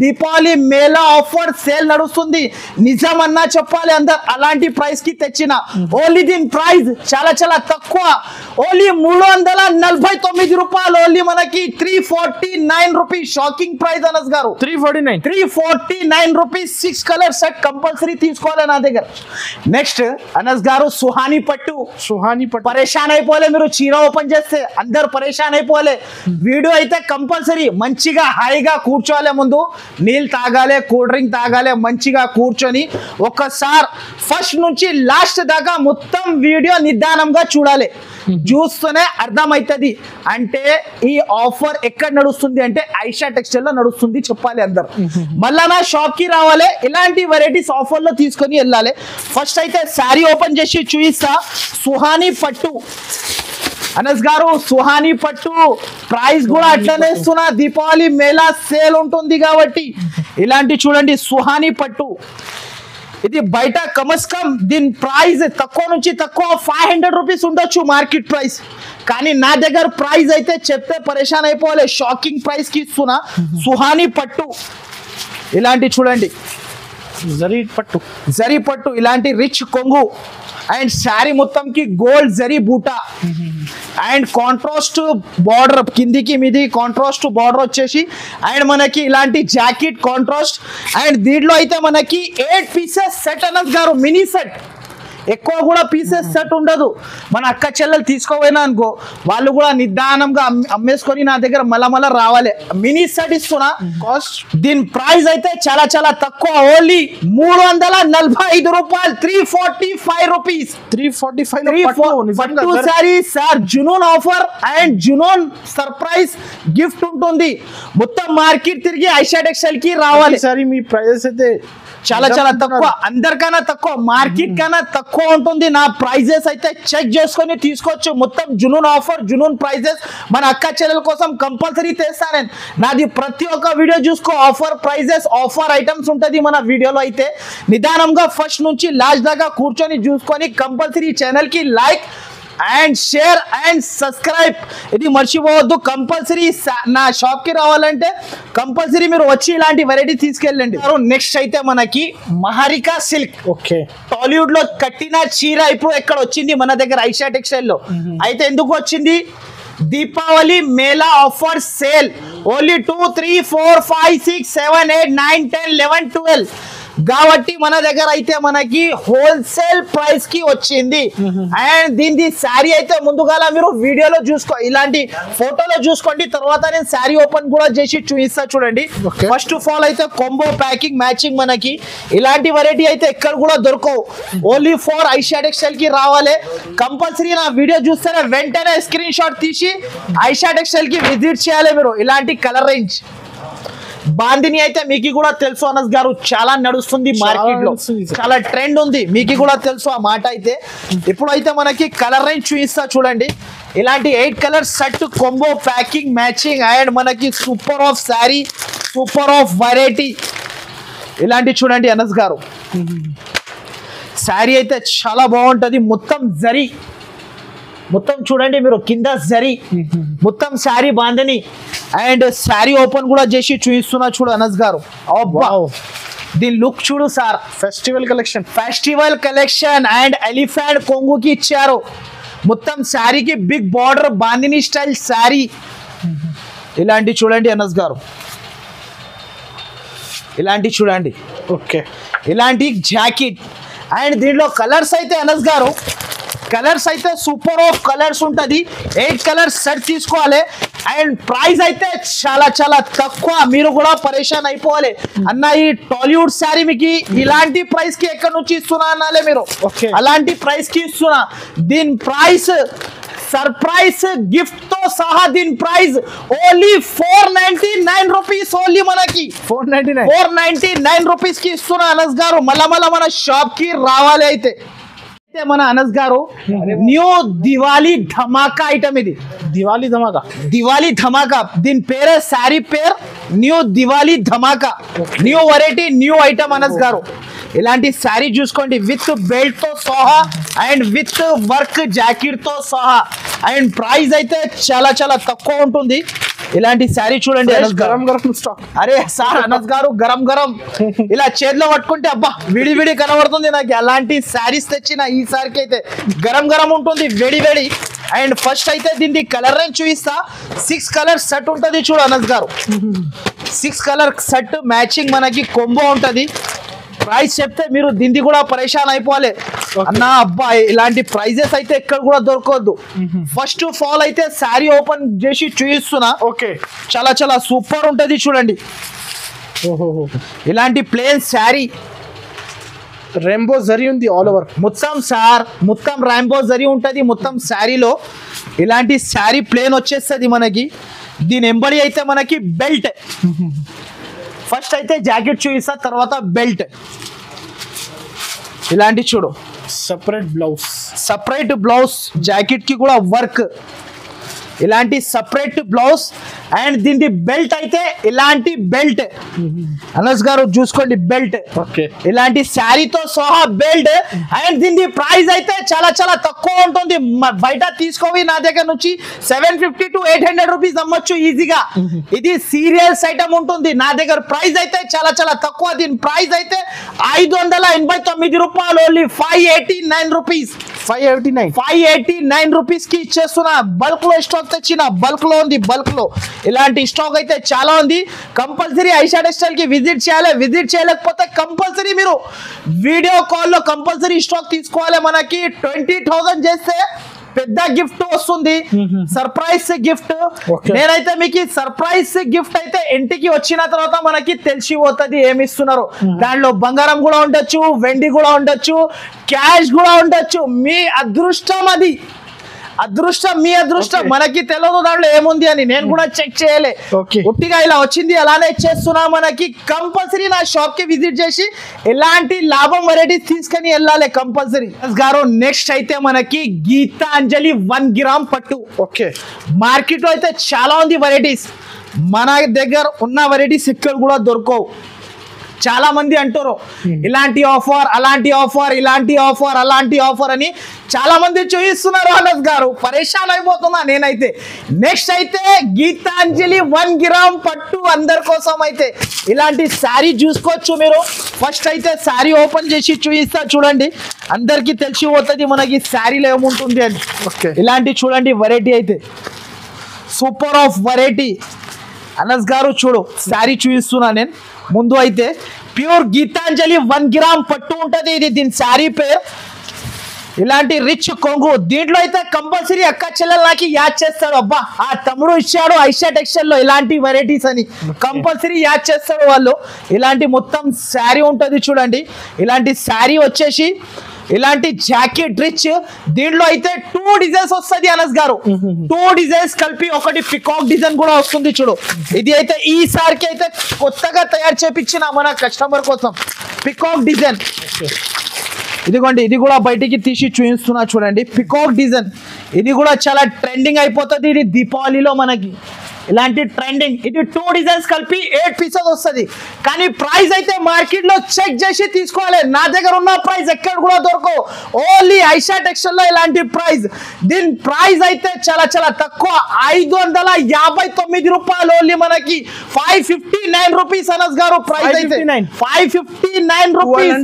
దీపావళి మేళా ఆఫర్ సేల్ నడుస్తుంది నిజం అన్నా చెప్పాలి అందరు అలాంటి ప్రైస్ కి తెచ్చిన ఓన్లీ దీని ప్రైస్ చాలా చాలా తక్కువ ఓన్లీ 349 రూపాయలు ఓన్లీ మనకి 349 రూపీస్ షాకింగ్ ప్రైస్ అనస్ గారు 349 రూపీస్ 6 కలర్ సెట్ కంపల్సరీ తీసుకోవాలి నా దగ్గర నెక్స్ట్ అనస్ గారు సుహానీ పట్టు పరేషాన్ అయిపోలే మీరు చీర ఓపెన్ చేస్తే అందరు పరేషాన్ అయిపోలే వీడియో అయితే కంపల్సరీ మంచిగా హాయిగా కూర్చోవాలి ముందు నీళ్ళు తాగాలి కూల్ డ్రింక్ తాగాలి మంచిగా కూర్చొని ఒక్కసారి ఫస్ట్ నుంచి లాస్ట్ దాకా మొత్తం వీడియో నిదానంగా చూడాలి చూస్తూనే అర్థమవుతుంది అంటే ఈ ఆఫర్ ఎక్కడ నడుస్తుంది అంటే ఆయిషా టెక్స్టైల్ లో నడుస్తుంది చెప్పాలి అందరు మళ్ళా నా షాప్ కి రావాలి ఇలాంటి వెరైటీస్ ఆఫర్ లో తీసుకొని వెళ్ళాలి ఫస్ట్ అయితే శారీ ఓపెన్ చేసి చూపిస్తా సుహానీ పట్టు అనస్ గారు సుహానీ పట్టు ప్రైస్ కూడా అట్లనే ఇస్తున్నా దీపావళి మేళా సేల్ ఉంటుంది కాబట్టి ఇలాంటి చూడండి సుహానీ పట్టు ఇది బయట కమస్కమ్ దీని ప్రైస్ తక్కువ నుంచి తక్కువ 500 రూపీస్ ఉండొచ్చు మార్కెట్ ప్రైస్ కానీ నా దగ్గర ప్రైస్ అయితే చెప్తే పరేషాన్ అయిపోవాలి షాకింగ్ ప్రైస్ కి ఇస్తున్నా సుహానీ పట్టు ఇలాంటి చూడండి జరీ పట్టు ఇలాంటి రిచ్ కొంగు అండ్ శారీ మొత్తం కి గోల్డ్ జరీ బూటా అండ్ కాంట్రాస్ట్ బార్డర్ కిందికి మీది కాంట్రాస్ట్ బార్డర్ వచ్చేసి అండ్ మనకి ఇలాంటి జాకెట్ కాంట్రాస్ట్ అండ్ దీంట్లో అయితే మనకి 8 పీసెస్ సెట్ అనస్ గారు మినీ సెట్ ఎక్కువ కూడా పీసెస్ సెట్ ఉండదు మన అక్క చెల్లెలు తీసుకోపోయినా అనుకో వాళ్ళు కూడా నిదానంగా అమ్మేసుకొని నా దగ్గర మళ్ళా రావాలి మినీ సెట్ ఇస్తున్నా కాస్ట్ దీని ప్రైస్ అయితే చాలా చాలా తక్కువ ఓన్లీ 345 రూపాయలు 345 rupees 345 sorry sir Junoon offer and Junoon surprise gift ఉంటుంది మొత్తం మార్కెట్ తిరిగి ఆయిషా టెక్స్టైల్ కి రావాలి సారీ మీ ప్రైజెస్ అయితే చాలా చాలా తక్కువ అందరికన్నా తక్కువ మార్కెట్ కన్నా తక్కువ ఉంటుంది నా ప్రైజెస్ అయితే చెక్ చేసుకొని తీసుకోవచ్చు మొత్తం జునూన్ ఆఫర్ జునూన్ ప్రైజెస్ మన అక్క చెల్లెల కోసం కంపల్సరీ తెస్తాను నాది ప్రతి ఒక్క వీడియో చూసుకో ఆఫర్ ప్రైజెస్ ఆఫర్ ఐటమ్స్ ఉంటుంది మన వీడియోలో అయితే నిదానంగా ఫస్ట్ నుంచి లాస్ట్ దాకా కూర్చొని చూసుకొని కంపల్సరీ ఛానల్ కి like and share and subscribe ఇది మర్చిపోవద్దు కంపల్సరీ నా షాప్ కి రావాలంటే కంపల్సరీ మీరు వచ్చి ఇలాంటి వెరైటీ తీసుకెళ్ళండి నెక్స్ట్ అయితే మనకి మహారికా సిల్క్ ఓకే టాలీవుడ్ లో కట్టిన చీర ఇప్పుడు ఎక్కడ వచ్చింది మన దగ్గర ఆయిషా టెక్స్టైల్ లో అయితే ఎందుకు వచ్చింది Deepavali Mela offer sale only 2 3 4 5 6 7 8 9 10 11 12 కాబట్టి మన దగ్గర అయితే మనకి హోల్సేల్ ప్రైస్ కి వచ్చింది అండ్ దీని శారీ అయితే ముందుగా మీరు వీడియోలో చూసుకో ఇలాంటి ఫోటోలో చూసుకోండి తర్వాత నేను శారీ ఓపెన్ కూడా చేసి చూపిస్తా చూడండి ఫస్ట్ ఆఫ్ ఆల్ అయితే కాంబో ప్యాకింగ్ మ్యాచింగ్ మనకి ఇలాంటి వెరైటీ అయితే ఎక్కడ కూడా దొరకవు ఓన్లీ ఫర్ ఆయిషా టెక్స్టైల్ కి రావాలి కంపల్సరీ నా వీడియో చూస్తేనే వెంటనే స్క్రీన్ షాట్ తీసి ఆయిషా టెక్స్టైల్ కి విజిట్ చేయాలి మీరు ఇలాంటి కలర్ రేంజ్ బాందిని అయితే మీకు కూడా తెలుసు అనస్ గారు చాలా నడుస్తుంది మార్కెట్ లో చాలా ట్రెండ్ ఉంది మీకు కూడా తెలుసు ఆ మాట అయితే ఇప్పుడైతే మనకి కలర్ రేంజ్ చూపిస్తా చూడండి ఇలాంటి 8 colour set combo packing matching and మనకి super of sari super of variety ఇలాంటి చూడండి అనస్ గారు శారీ అయితే చాలా బాగుంటది మొత్తం జరీ మొత్తం చూడండి మీరు కింద జరీ మొత్తం sari bandhani and sari open కూడా చేసి చూపిస్తున్నా చూడు అనస్ గారు దీని లుక్ చూడు sir festival collection and elephant కొంగుకి ఇచ్చారు మొత్తం శారీకి big border bandhani style sari ఇలాంటి చూడండి అనస్ గారు ఇలాంటి చూడండి ఓకే ఇలాంటి జాకెట్ అండ్ దీంట్లో కలర్స్ అయితే అనస్ గారు కలర్స్ అయితే సూపర్ ఆఫ్ కలర్స్ ఉంటుంది 8 కలర్స్ సెట్ తీసుకోవాలి అండ్ ప్రైస్ అయితే చాలా చాలా తక్కువ మీరు కూడా పరేషాన్ అయిపోవాలి అన్న ఈ టాలీవుడ్ శారీ మీకు ఇలాంటి ప్రైస్ కి ఎక్కడి నుంచి ఇస్తున్నా అన్నాలే మీరు అలాంటి ప్రైస్ కి ఇస్తున్నా దీని ప్రైస్ సర్ప్రైజ్ గిఫ్ట్ తో సహా దీని ప్రైస్ ఓన్లీ 499 రూపీస్ ఓన్లీ మనకి 499 రూపీస్ కి ఇస్తున్నా అనస్ గారు మళ్ళా మన షాప్ కి రావాలి అయితే మన అనస్ గారు న్యూ దివాళీ ధమాకా ఐటమ్ ఇది. దివాళీ ధమాకా. దివాళీ ధమాకా దీని పేరే శారీ పేరు new Diwali Dhamaka. New variety new item Anas గారు. ఇలాంటి శారీ చూసుకోండి విత్ బెల్ట్ తో సహా అండ్ విత్ వర్క్ జాకెట్ తో సహా అండ్ ప్రైస్ అయితే చాలా చాలా తక్కువ ఉంటుంది. ఇలాంటి శారీ చూడండి గరం గరం స్టాక్. అరే సార్ అనస్ గారు గరం గరం ఇలా చేతిలో పట్టుకుంటే అబ్బా విడి విడి కనబడుతుంది నాకు. అలాంటి శారీస్ తెచ్చిన ఈసారికి అయితే గరం గరం ఉంటుంది వేడి వేడి. అండ్ ఫస్ట్ అయితే దీన్ని కలర్ రేంజ్ చూపిస్తా. 6 కలర్ సెట్ ఉంటుంది చూడు అనస్ గారు. 6 కలర్ సెట్ మ్యాచింగ్ మనకి కొంబో ఉంటది. ప్రైస్ చెప్తే మీరు దీన్ని కూడా పరేషాన్ అయిపోవాలి అన్న. అబ్బా ఇలాంటి ప్రైజెస్ అయితే ఎక్కడ కూడా దొరకవద్దు. ఫస్ట్ ఆఫ్ ఆల్ అయితే శారీ ఓపెన్ చేసి చూపిస్తున్నా. ఓకే చాలా చాలా సూపర్ ఉంటది చూడండి. ఇలాంటి ప్లేన్ శారీ రెయిన్బో జరీ ఉంది ఆల్ ఓవర్ మొత్తం సార్. మొత్తం రాంబో జరీ ఉంటది మొత్తం శారీలో. ఇలాంటి శారీ ప్లేన్ వచ్చేస్తుంది మనకి. దీని ఎంబడి అయితే మనకి బెల్ట్. ఫస్ట్ అయితే జాకెట్ చూపిస్తా తర్వాత బెల్ట్. ఇలాంటి చూడు separate blouse. Separate blouse jacket కి కూడా వర్క్. ఇలాంటి సపరేట్ బ్లౌజ్ అండ్ దీని బెల్ట్ అయితే ఇలాంటి బెల్ట్ అనస్ గారు చూసుకోండి బెల్ట్. ఓకే ఇలాంటి శారీతో సహా బెల్ట్ అండ్ దీని ప్రైస్ అయితే చాలా చాలా తక్కువ ఉంటుంది. బయట తీసుకోవి నా దగ్గర నుంచి 750 to 800 రూపీస్ అమ్మొచ్చు ఈజీగా. ఇది సీరియల్స్ ఐటమ్ ఉంటుంది నా దగ్గర. ప్రైస్ అయితే చాలా చాలా తక్కువ. దీని ప్రైస్ అయితే 589 రూపాయలు. Only 589 rupees. 589 రూపీస్ కి ఇచ్చేస్తున్నా. బల్క్ లో స్టాక్ తెచ్చిన బల్క్ లో ఉంది. బల్క్ లో ఇలాంటి స్టాక్ అయితే చాలా ఉంది. కంపల్సరీ ఐషా టెక్స్టైల్ కి విజిట్ చేయాలి. విజిట్ చేయలేకపోతే కంపల్సరీ మీరు వీడియో కాల్ లో కంపల్సరీ స్టాక్ తీసుకోవాలి. మనకి 20,000 చేస్తే పెద్ద గిఫ్ట్ వస్తుంది. Surprise gift. నేనైతే మీకు సర్ప్రైజ్ గిఫ్ట్ అయితే ఇంటికి వచ్చిన తర్వాత మనకి తెలిసిపోతుంది ఏమి ఇస్తున్నారు. దాంట్లో బంగారం కూడా ఉండొచ్చు, వెండి కూడా ఉండొచ్చు, క్యాష్ కూడా ఉండొచ్చు. మీ అదృష్టం అది. అదృష్టం మీ అదృష్టం. మనకి తెలియదు దాంట్లో ఏముంది అని. నేను కూడా చెక్ చేయలే. ఉట్టిగా ఇలా వచ్చింది అలానే చేస్తున్నా. మనకి కంపల్సరీ నా షాప్ కి విజిట్ చేసి ఎలాంటి లాభం వెరైటీస్ తీసుకొని వెళ్ళాలి కంపల్సరీ గారు. నెక్స్ట్ అయితే మనకి గీతాంజలి 1 గ్రామ్ పట్టు. ఓకే మార్కెట్ లో అయితే చాలా ఉంది వెరైటీస్. మన దగ్గర ఉన్న వెరైటీస్ ఇక్కడ కూడా దొరకవు. చాలా మంది అంటారు ఇలాంటి ఆఫర్ అలాంటి ఆఫర్ ఇలాంటి ఆఫర్ అలాంటి ఆఫర్ అని చాలా మంది చూపిస్తున్నారు అనస్ గారు. పరేషాన్ అయిపోతున్నా నేనైతే. నెక్స్ట్ అయితే గీతాంజలి 1 గ్రామ్ పట్టు అందరి కోసం అయితే ఇలాంటి శారీ చూసుకోవచ్చు మీరు. ఫస్ట్ అయితే శారీ ఓపెన్ చేసి చూపిస్తా చూడండి. అందరికి తెలిసిపోతుంది మనకి శారీలో ఏముంటుంది అని. ఇలాంటి చూడండి వెరైటీ అయితే సూపర్ ఆఫ్ వెరైటీ అనస్ గారు. చూడు శారీ చూపిస్తున్నా నేను. ముందు అయితే ప్యూర్ గీతాంజలి 1 గ్రామ్ పట్టు ఉంటది. ఇది దీని శారీ పేరు. ఇలాంటి రిచ్ కొంగు. దీంట్లో అయితే కంపల్సరీ అక్క చెల్లెలు నాకు యాడ్ చేస్తాడు. అబ్బా ఆ తమ్ముడు ఇచ్చాడు ఐషా టెక్స్టైల్ లో ఇలాంటి వెరైటీస్ అని కంపల్సరీ యాడ్ చేస్తాడు వాళ్ళు. ఇలాంటి మొత్తం శారీ ఉంటది చూడండి. ఇలాంటి శారీ వచ్చేసి ఇలాంటి జాకెట్ రిచ్. దీంట్లో అయితే 2 డిజైన్స్ వస్తుంది అనస్ గారు. 2 డిజైన్స్ కలిపి ఒకటి పికాక్ డిజైన్ కూడా వస్తుంది చూడు. ఇది అయితే ఈసారికి అయితే కొత్తగా తయారు చేపించిన మన కస్టమర్ కోసం పికాక్ డిజైన్. ఇదిగోండి ఇది కూడా బయటికి తీసి చూపిస్తున్నా చూడండి. పికాక్ డిజైన్ ఇది కూడా చాలా ట్రెండింగ్ అయిపోతుంది. ఇది దీపావళిలో మనకి ఇలాంటి ట్రెండింగ్. ఇది 2 డిజైన్స్ కలిపి 8 పీసెస్ వస్తుంది. కానీ ప్రైస్ అయితే మార్కెట్ లో చెక్ చేసి తీసుకోవాలి. నా దగ్గర ఉన్న ప్రైస్ ఎక్కడ కూడా దొరకవు. ఓన్లీ ఐషా టెక్స్టైల్ లో ఇలాంటి ప్రైస్. దీని ప్రైస్ అయితే చాలా చాలా తక్కువ. 559 రూపాయలు. ఓన్లీ మనకి 559 రూపీస్ అనస్ గారు. ప్రైస్ అయితే 559 రూపీస్.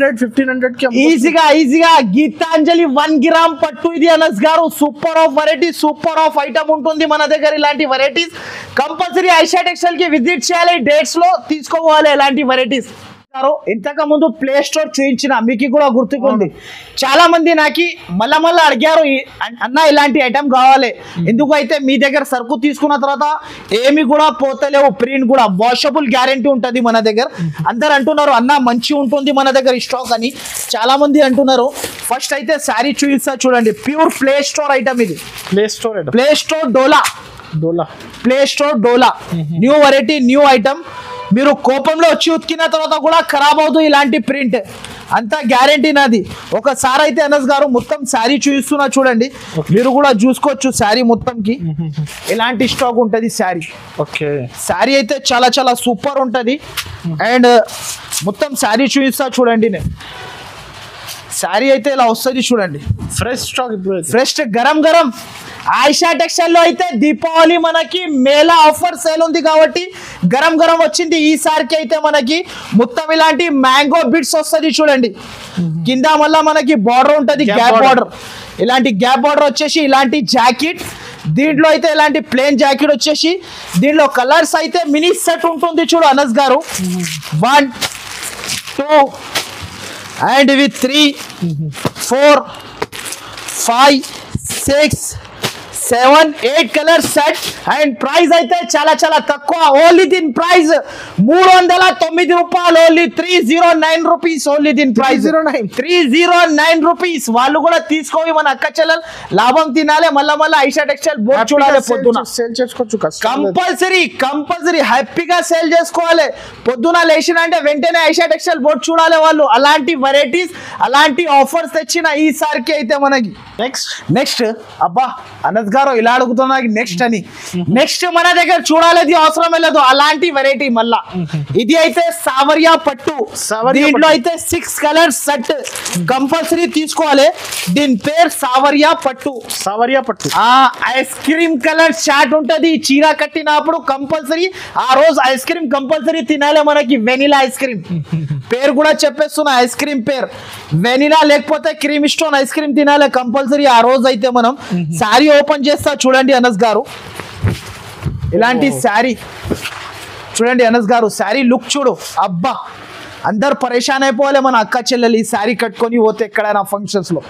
1500 ఈజీగా గీతాంజలి 1 గ్రామ్ పట్టు ఇది అనస్ గారు. Super of variety super of item ఉంటుంది మన దగ్గర. ఇలాంటి వెరైటీస్ కంపల్సరీ ఐషా టెక్స్టైల్ కి విజిట్ చేయాలి. డేట్స్ లో తీసుకోవాలి ఇలాంటి వెరైటీస్. ఇంతకు ముందు ప్లే స్టోర్ చూపించిన మీకు కూడా గుర్తుకుంది. చాలా మంది నాకు మళ్ళా అడిగారు అన్న ఇలాంటి ఐటమ్ కావాలి. ఎందుకు అయితే మీ దగ్గర సరుకు తీసుకున్న తర్వాత ఏమి కూడా పోతలేవు. ప్రింట్ కూడా వాషబుల్ గ్యారంటీ ఉంటుంది మన దగ్గర. అందరు అంటున్నారు అన్న మంచి ఉంటుంది మన దగ్గర స్టాక్ అని చాలా మంది అంటున్నారు. ఫస్ట్ అయితే శారీ చూపిస్తా చూడండి. ప్యూర్ ప్లే స్టోర్ ఐటమ్ ఇది. ప్లే స్టోర్ డోలా. ప్లే స్టోర్ డోలా న్యూ వెరైటీ న్యూ ఐటమ్. మీరు కోపంలో వచ్చి ఉతికిన తర్వాత కూడా ఖరాబ్ అవుతుంది ఇలాంటి ప్రింట్, అంతా గ్యారంటీ నాది. ఒకసారి అయితే అనస్ గారు మొత్తం శారీ చూపిస్తున్నా చూడండి, మీరు కూడా చూసుకోవచ్చు శారీ మొత్తంకి ఎలాంటి స్టాక్ ఉంటుంది శారీ. ఓకే, శారీ అయితే చాలా చాలా సూపర్ ఉంటుంది. అండ్ మొత్తం శారీ చూపిస్తా చూడండి, నేను శారీ అయితే ఇలా వస్తుంది చూడండి, ఫ్రెష్ స్టాక్ ఇప్పుడు ఫ్రెష్ గరం గరం. ఆయిషా టెక్స్టైల్ లో అయితే దీపావళి మనకి మేళా ఆఫర్ సేల్ ఉంది కాబట్టి గరం గరం వచ్చింది. ఈసారికి అయితే మనకి మొత్తం ఇలాంటి మ్యాంగో బిట్స్ వస్తుంది చూడండి, కింద మళ్ళా మనకి బార్డర్ ఉంటుంది, గ్యాప్ బార్డర్. ఇలాంటి గ్యాప్ బార్డర్ వచ్చేసి ఇలాంటి జాకెట్, దీంట్లో అయితే ఇలాంటి ప్లేన్ జాకెట్ వచ్చేసి దీంట్లో కలర్స్ అయితే మినీ సెట్ ఉంటుంది చూడు అనస్ గారు. 1 2 and with 3 4 5 6 7 8 colour set. And price అయితే చాలా చాలా తక్కువ, ఓన్లీ దీని ప్రైస్ 309 రూపాయలు, ఓన్లీ 309 రూపీస్, ఓన్లీ దీని ప్రైస్ 309 రూపీస్. వాళ్ళు కూడా తీసుకోవి మన అక్క చెల్లెలు లాభం తినాలి. మళ్ళా మళ్ళీ ఐషా టెక్స్టైల్ బోర్డు చూడాలి, పొద్దున సేల్ చేసుకోవచ్చు, కంపల్సరీ హ్యాపీగా సేల్ చేసుకోవాలి. పొద్దున లేచిన అంటే వెంటనే ఐషా టెక్స్టైల్ బోర్డు చూడాలి వాళ్ళు. అలాంటి వెరైటీస్ అలాంటి ఆఫర్స్ తెచ్చిన ఈసారికి అయితే మనకి నెక్స్ట్ అబ్బా అనస్ గారు ఇలా అడుగుతున్నా నెక్స్ట్ అని, నెక్స్ట్ మన దగ్గర చూడాలి అవసరం లేదు అలాంటి వెరైటీ. మళ్ళా ఇది అయితే సావరియా పట్టు, దీంట్లో అయితే 6 కలర్ సెట్ కంపల్సరీ తీసుకోవాలి. దీని పేరు సావరియా పట్టు. ఐస్ క్రీమ్ కలర్ చాట్ ఉంటది, చీర కట్టినప్పుడు కంపల్సరీ ఆ రోజు ఐస్ క్రీమ్ కంపల్సరీ తినాలి మనకి, వెనిలా ఐస్ క్రీమ్. పేరు కూడా చెప్పేస్తున్నా, ఐస్ క్రీమ్ పేరు వెనిలా లేకపోతే క్రీమ్ స్టోన్ ఐస్ క్రీమ్ తినాలి కంపల్సరీ ఆ రోజు. అయితే మనం శారీ ఓపెన్ చేస్తా చూడండి అనస్ గారు, ఇలాంటి శారీ చూడండి అనస్ గారు, శారీ లుక్ చూడు, అబ్బా అందరు పరేషాన్ అయిపోవాలి మన అక్క చెల్లెలు ఈ శారీ కట్టుకొని పోతే ఎక్కడైనా ఫంక్షన్స్ లో.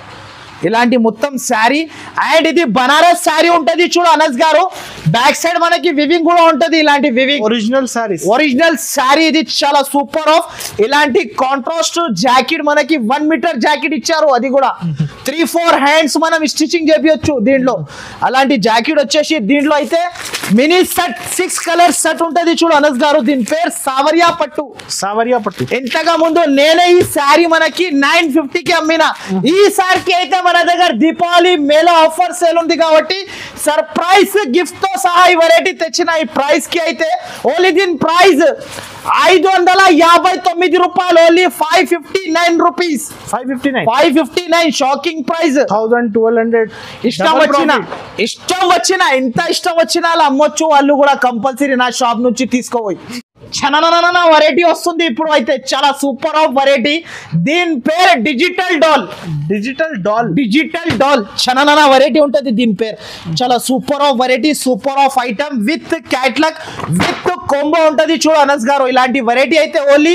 ఇలాంటి మొత్తం శారీ. అండ్ ఇది బనారస్ శారీ ఉంటది చూడు అనస్ గారు, బ్యాక్ సైడ్ మనకి వివింగ్ కూడా ఉంటది, ఇలాంటి వివింగ్ ఒరిజినల్ శారీ. ఇది చాలా సూపర్ ఆఫ్. ఇలాంటి కాంట్రాస్ట్ జాకెట్ మనకి 1 మీటర్ జాకెట్ ఇచ్చారు, అది కూడా 3-4 హ్యాండ్స్ మనం స్టిచింగ్ చేపించచ్చు దీంట్లో. అలాంటి జాకెట్ వచ్చేసి దీంట్లో అయితే మినీ సెట్ 6 కలర్ సెట్ ఉంటది చూడు అనస్ గారు, దీని పేరు సావరియా పట్టు. ఎంతగా ముందు నేనే ఈ శారీ మనకి 950కి అమ్మిన. ఈ సారికి అయితే మన దగ్గర దీపావళి మేళా ఆఫర్ సేల్ ఉంది కాబట్టి సర్ప్రైజ్ గిఫ్ట్ తో సహా ఈ వెరైటీ తెచ్చిన. ఈ ప్రైస్ కి అయితే ఓన్లీ దీని ప్రైస్ 559 రూపాయలు, ఓన్లీ 559 రూపీస్. 559 shocking price. 1200. ఇష్టం వచ్చిన ఎంత ఇష్టం వచ్చినా అలా అమ్మొచ్చు వాళ్ళు కూడా కంపల్సరీ నా షాప్ నుంచి తీసుకోపోయి. చననన వెరైటీ వస్తుంది ఇప్పుడు అయితే, చాలా సూపర్ ఆఫ్ వెరైటీ. దీని పేరు డిజిటల్ డాల్ చననన వెరైటీ ఉంటుంది దీని పేరు. చాలా super of variety, super of item with catalogue with combo ఉంటది చూడు అనస్ గారు. ఇలాంటి వెరైటీ అయితే ఓన్లీ